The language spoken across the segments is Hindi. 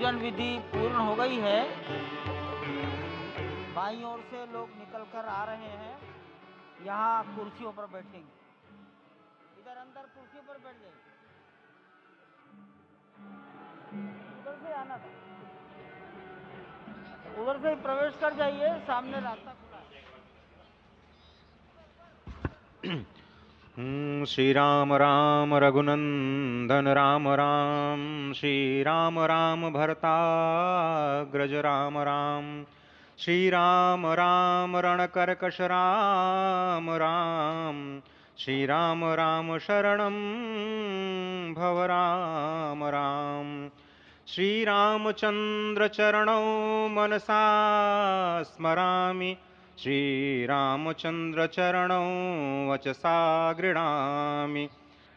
पूजन विधि पूर्ण हो गई है। बाईं ओर से लोग निकल कर आ रहे हैं, यहाँ कुर्सियों पर बैठेंगे। इधर अंदर कुर्सियों पर बैठ जाइए, उधर से आना था, उधर से ही प्रवेश कर जाइए, सामने रास्ता खुला है। श्री राम राम रघुनंदन राम राम, श्री राम राम भरताग्रज राम राम, श्री राम राम रणकर्कश राम राम, श्री राम राम शरणं भव राम राम, श्री रामचंद्र चरणौ मनसा स्मरामि, श्रीरामचंद्र चरणौ वचसा गृह्णामि,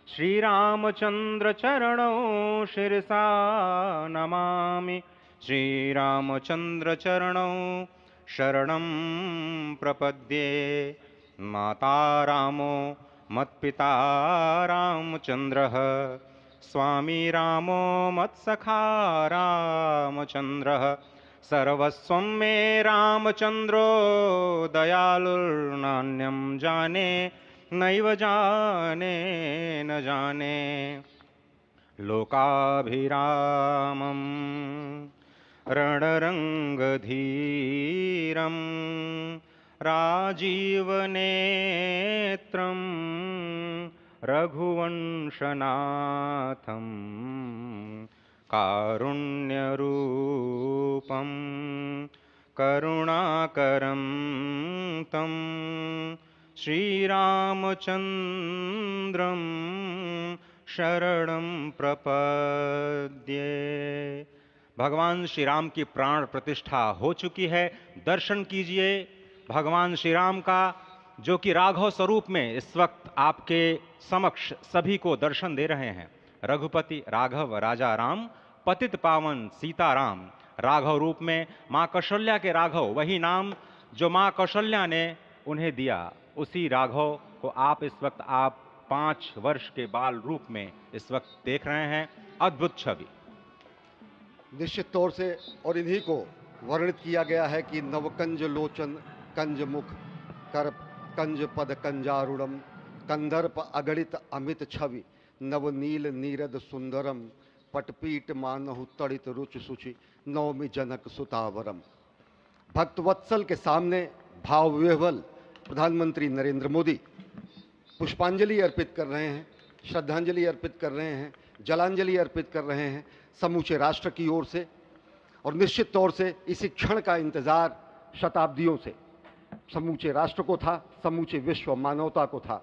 श्रीरामचंद्र चरणौ शिरसा नमामि, श्रीरामचंद्र चरणौ शरणं प्रपद्ये। माता रामो मत्पिता रामचंद्रः, स्वामी रामो मत्सखा रामचंद्रः, सर्वस्वं मे रामचंद्रो दयालुर्नान्यं जाने नैव जाने न जाने। लोकाभिरामं रणरंगधीरं राजीवनेत्रं रघुवंशनाथं कारुण्यरूपं करुणाकरं तं श्रीरामचन्द्रं शरणं प्रपद्ये। भगवान श्री राम की प्राण प्रतिष्ठा हो चुकी है। दर्शन कीजिए भगवान श्री राम का, जो कि राघव स्वरूप में इस वक्त आपके समक्ष सभी को दर्शन दे रहे हैं। रघुपति राघव राजा राम, पतित पावन सीताराम। राघव रूप में माँ कौशल्या के राघव, वही नाम जो माँ कौशल्या ने उन्हें दिया, उसी राघव को आप इस वक्त 5 वर्ष के बाल रूप में इस वक्त देख रहे हैं। अद्भुत छवि। निश्चित तौर से, और इन्हीं को वर्णित किया गया है कि नवकंज लोचन कंज मुख कर कंज पद कंजारुणम, कंदर्प अगणित अमित छवि नवनील नीरद सुंदरम, पटपीट मानहु तड़ित रुचि सुचि नवमी जनक सुतावरम। भक्तवत्सल के सामने भाव विह्वल प्रधानमंत्री नरेंद्र मोदी पुष्पांजलि अर्पित कर रहे हैं, श्रद्धांजलि अर्पित कर रहे हैं, जलांजलि अर्पित कर रहे हैं समूचे राष्ट्र की ओर से। और निश्चित तौर से इसी क्षण का इंतजार शताब्दियों से समूचे राष्ट्र को था, समूचे विश्व मानवता को था।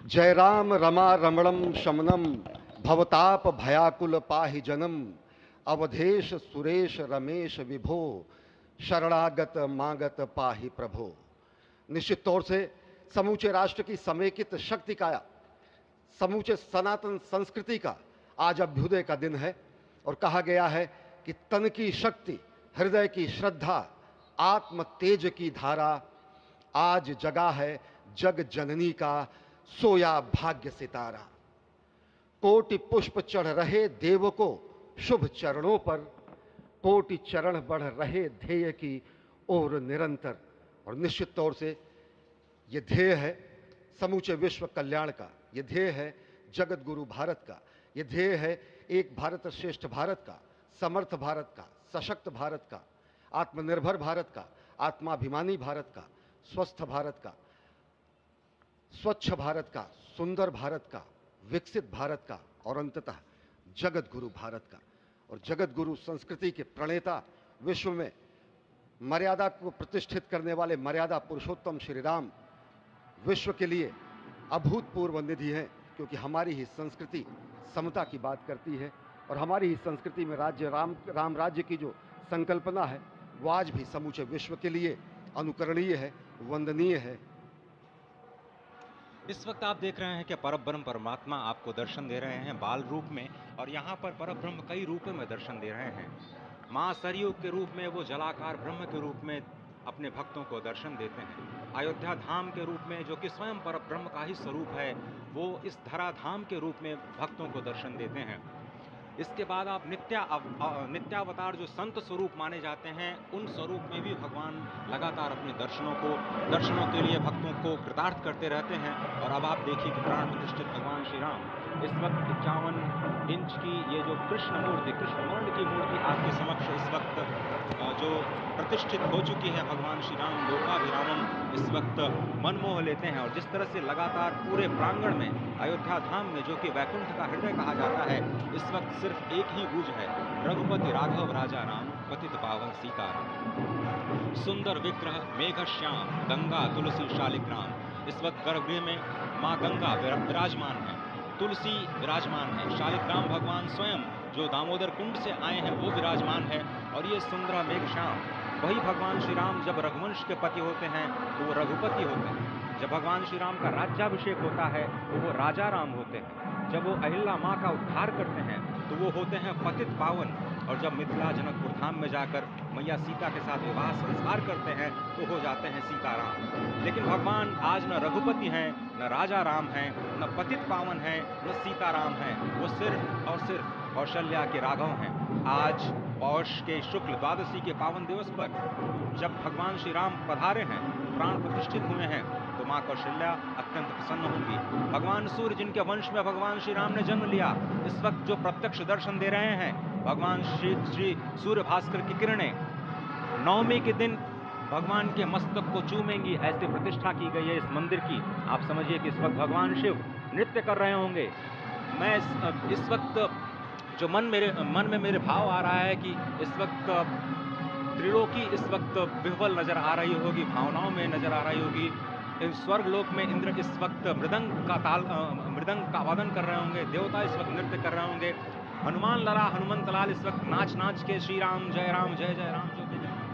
जय राम रमा रमणम शमनम, भवताप भयाकुल पाहि जनम, अवधेश सुरेश रमेश विभो, शरणागत मागत पाहि प्रभो। निश्चित तौर से समूचे राष्ट्र की समेकित शक्ति का, समूचे सनातन संस्कृति का आज अभ्युदय का दिन है। और कहा गया है कि तन की शक्ति, हृदय की श्रद्धा, आत्म तेज की धारा आज जगा है जग जननी का सोया भाग्य सितारा। कोटि पुष्प चढ़ रहे देव को शुभ चरणों पर, कोटि चरण बढ़ रहे ध्येय की ओर निरंतर। और निश्चित तौर से ये ध्येय है समूचे विश्व कल्याण का, ये ध्येय है जगत गुरु भारत का, ये ध्येय है एक भारत श्रेष्ठ भारत का, समर्थ भारत का, सशक्त भारत का, आत्मनिर्भर भारत का, आत्माभिमानी भारत का, स्वस्थ भारत का, स्वच्छ भारत का, सुंदर भारत का, विकसित भारत का, और अंततः जगत गुरु भारत का। और जगत गुरु संस्कृति के प्रणेता, विश्व में मर्यादा को प्रतिष्ठित करने वाले मर्यादा पुरुषोत्तम श्री राम विश्व के लिए अभूतपूर्व निधि है, क्योंकि हमारी ही संस्कृति समता की बात करती है। और हमारी ही संस्कृति में राज्य राम राज्य की जो संकल्पना है वो आज भी समूचे विश्व के लिए अनुकरणीय है, वंदनीय है। इस वक्त आप देख रहे हैं कि परब्रह्म परमात्मा आपको दर्शन दे रहे हैं बाल रूप में, और यहाँ पर परब्रह्म कई रूपों में दर्शन दे रहे हैं। माँ सरयू के रूप में वो जलाकार ब्रह्म के रूप में अपने भक्तों को दर्शन देते हैं। अयोध्या धाम के रूप में, जो कि स्वयं परब्रह्म का ही स्वरूप है, वो इस धरा धाम के रूप में भक्तों को दर्शन देते हैं। इसके बाद आप नित्यावतार जो संत स्वरूप माने जाते हैं, उन स्वरूप में भी भगवान लगातार अपने दर्शनों के लिए भक्तों को कृतार्थ करते रहते हैं। और अब आप देखिए कि प्राण प्रतिष्ठित भगवान श्री राम इस वक्त 51 इंच की ये जो कृष्ण वर्ण की मूर्ति आपके समक्ष इस वक्त जो प्रतिष्ठित हो चुकी है, भगवान श्री राम लोकाभिरामम इस वक्त मनमोह लेते हैं। और जिस तरह से लगातार पूरे प्रांगण में अयोध्या धाम में, जो कि वैकुंठ का हृदय कहा जाता है, इस वक्त सिर्फ एक ही गूंज है, रघुपति राघव राजा राम, पतित पावन सीताराम। सुंदर विग्रह मेघ श्याम, गंगा तुलसी शालिग्राम। इस वक्त गर्भगृह में माँ गंगा विराजमान है, तुलसी विराजमान है, शालिग्राम भगवान स्वयं जो दामोदर कुंड से आए हैं वो विराजमान है। और ये सुंदर मेघ श्याम, वही भगवान श्री राम जब रघुवंश के पति होते हैं तो वो रघुपति होते हैं। जब भगवान श्री राम का राज्याभिषेक होता है तो वो राजा राम होते हैं। जब वो अहिल्या माँ का उद्धार करते हैं तो वो होते हैं पतित पावन। और जब मिथिला जनकपुर धाम में जाकर मैया सीता के साथ विवाह संस्कार करते हैं तो हो जाते हैं सीताराम। लेकिन भगवान आज न रघुपति हैं, न राजा राम हैं, न पतित पावन हैं, न सीताराम हैं। वो सिर्फ और सिर्फ कौशल्या के राघव हैं। आज पौष के शुक्ल द्वादशी के पावन दिवस पर जब भगवान श्री राम पधारे हैं, प्राण प्रतिष्ठित हुए हैं, तो माँ कौशल्या अत्यंत प्रसन्न होंगी। भगवान सूर्य जिनके वंश में भगवान श्री राम ने जन्म लिया, इस वक्त जो प्रत्यक्ष दर्शन दे रहे हैं, भगवान श्री सूर्य भास्कर की किरणें नवमी के दिन भगवान के मस्तक को चूमेंगी, ऐसी प्रतिष्ठा की गई है इस मंदिर की। आप समझिए कि इस वक्त भगवान शिव नृत्य कर रहे होंगे। मैं इस वक्त जो मन में मेरे भाव आ रहा है कि इस वक्त त्रिलोकी इस वक्त विह्वल नजर आ रही होगी, भावनाओं में नजर आ रही होगी। स्वर्ग लोक में इंद्र इस वक्त मृदंग का वादन कर रहे होंगे, देवता इस वक्त नृत्य कर रहे होंगे। हनुमान लला हनुमंत लाल इस वक्त नाच नाच के श्री राम जय जय राम जो